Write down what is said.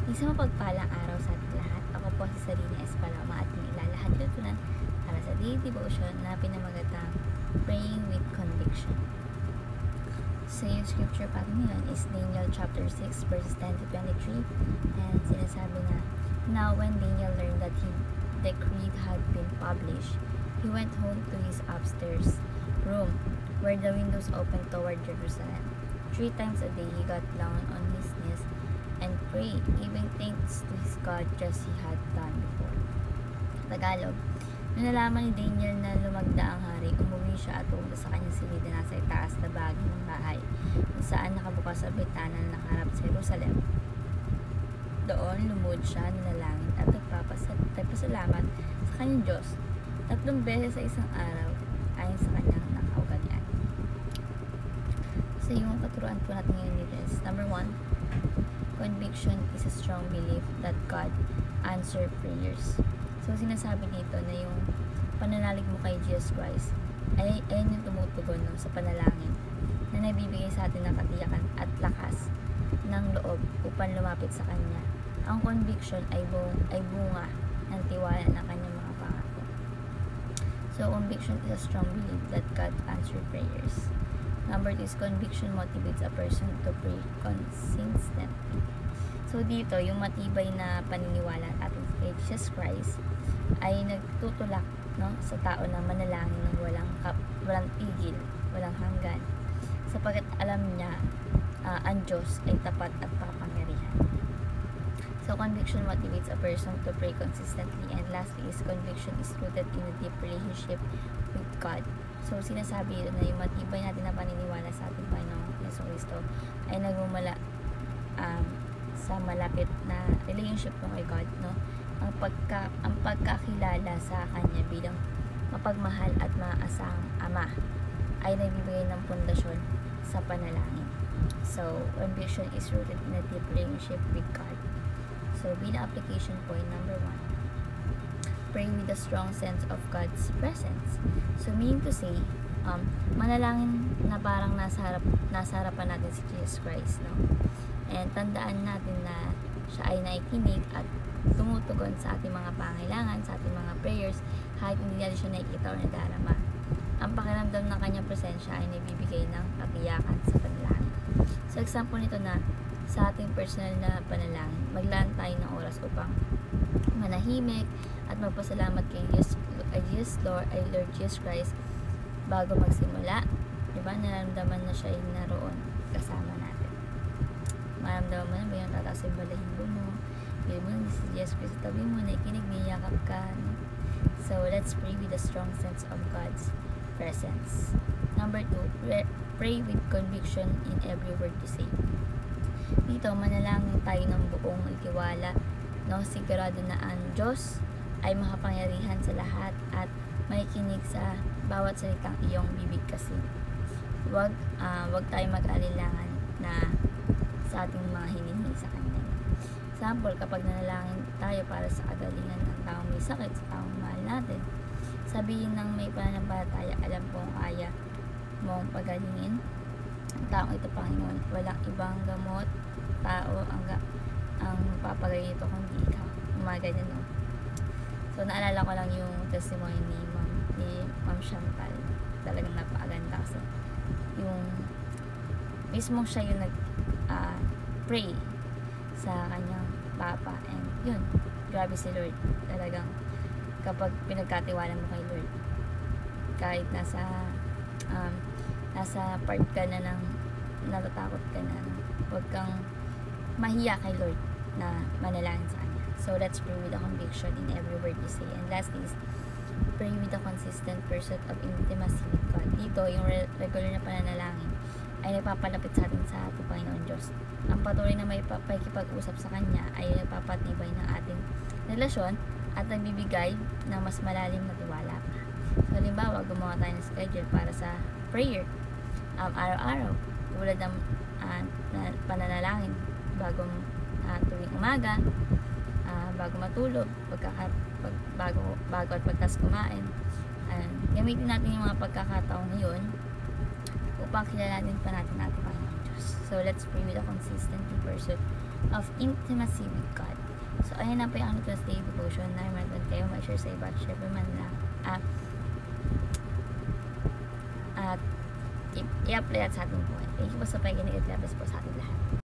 Isang mapagpalang araw sa ating lahat. Ako po si Sarina Espaloma at ilalahad tutunan para sa daily devotion na pinamagatang Praying with Conviction. So yung scripture pa ngayon is Daniel chapter 6 verses 10 to 23, and sinasabi na, Now when Daniel learned that the decree had been published, he went home to his upstairs room where the windows opened toward Jerusalem. 3 times a day he got down on his knees and pray, giving thanks to his God just he had done before. Tagalog, nung nalaman ni Daniel na lumagda ang hari, umuwi siya at pumunta sa kanyang silid na nasa itaas na bahagi ng bahay, kung saan nakabukas sa bitana na nakaharap sa Jerusalem. Doon, lumuhod siya, nanalangin at nagpapasalamat sa kanyang Diyos 3 beses sa isang araw, ayon sa kanyang nakaugalian. So yung katuruan po natin ngayon dito is, number 1, conviction is a strong belief that God answers prayers. So, sinasabi dito na yung pananalig mo kay Jesus Christ ay yung tumutugon sa panalangin na nabibigay sa atin ng katiyakan at lakas ng loob upang lumapit sa Kanya. Ang conviction ay bunga ng tiwala ng Kanyang mga pangako. So, conviction is a strong belief that God answers prayers. Number 2 is conviction motivates a person to pray consistently. So dito, yung matibay na paniniwala atin kay Jesus Christ ay nagtutulak, no, sa tao na manalangin ng walang tigil, walang hanggan, sapagkat alam niya ang Diyos ay tapat at kapangyarihan. So conviction motivates a person to pray consistently. And lastly is conviction is rooted in a deep relationship with God. So, sinasabi na yung matibay natin na paniniwala sa ating Panginoong Yesu Cristo ay nagmumula sa malapit na relationship mo kay God, no? Ang pagkakilala sa Kanya bilang mapagmahal at maaasahang Ama ay nagbibigay ng pundasyon sa panalangin. So, conviction is rooted in a deep relationship with God. So, bilang application point, number 1, pray with a strong sense of God's presence. So, meaning to say, manalangin na parang nasa harapan natin si Jesus Christ, no? And tandaan natin na siya ay nakikinig at tumutugon sa ating mga pangailangan, sa ating mga prayers, kahit hindi natin siya nakikita o nadarama. Ang pakiramdam ng kanyang presensya ay nagbibigay ng katiyakan sa panalangin. So, example nito na sa ating personal na panalangin, maglaan tayo ng oras upang manahimik at magpasalamat kay Lord Jesus Christ bago magsimula. Diba? Nararamdaman na siya yung naroon kasama natin. Maramdaman mo na ba yung tataas yung balahibo mo? Bili mo na si Jesus Christ sa tabi mo, nakikinig, niyakap ka. No? So, let's pray with a strong sense of God's presence. Number 2, pray with conviction in every word you say. Dito, manalangin tayo ng buong tiwala, no? Sigurado na ang Diyos ay makapangyarihan sa lahat at makikinig sa bawat salitang iyong bibigkasin. Huwag tayo mag-alilangan na sa ating mga hinihingi sa Kanya. Example, kapag nanalangin tayo para sa kagalingan ng taong may sakit, sa taong mahal natin, sabihin ng may pananampalataya, alam kong kaya mong pagalingin ang taong ito, Panginoon. Walang ibang gamot, tao ang papagaling ito kundi ikaw. Umaganyan, no? So, naalala ko lang yung testimony ni Ma'am Chantal. Talagang napakaganda kasi yung mismo siya yung pray sa kanyang papa, and yun, grabe si Lord. Talagang kapag pinagkatiwala mo kay Lord, kahit nasa part ka na ng natatakot ka na, huwag kang mahiya kay Lord na manalangin sa Kanya. So, let's pray with a conviction in every word you say. And lastly is, pray with a consistent pursuit of intimacy with God. Dito, yung regular na pananalangin ay nagpapalapit sa atin sa ating Panginoon Diyos. Ang patuloy na may pakikipag-usap sa Kanya ay nagpapatibay ng ating relasyon at nagbibigay ng mas malalim na tiwala pa. So, halimbawa, gumawa tayo ng schedule para sa prayer araw-araw, tulad ng pananalangin bago tuwing umaga, bago matulog, bago at pagkas kumain. Gamitin natin yung mga pagkakataon ngayon upang kilalanin pa natin ating Panginoon Diyos. So, let's pray with a consistent pursuit of intimacy with God. So, ayan na po yung 12 day devotion na meron kayo ma-share sa iba at syempre man lang at i-apply at sa ating buhay. Thank you po sa pakikinig at God bless po sa ating lahat.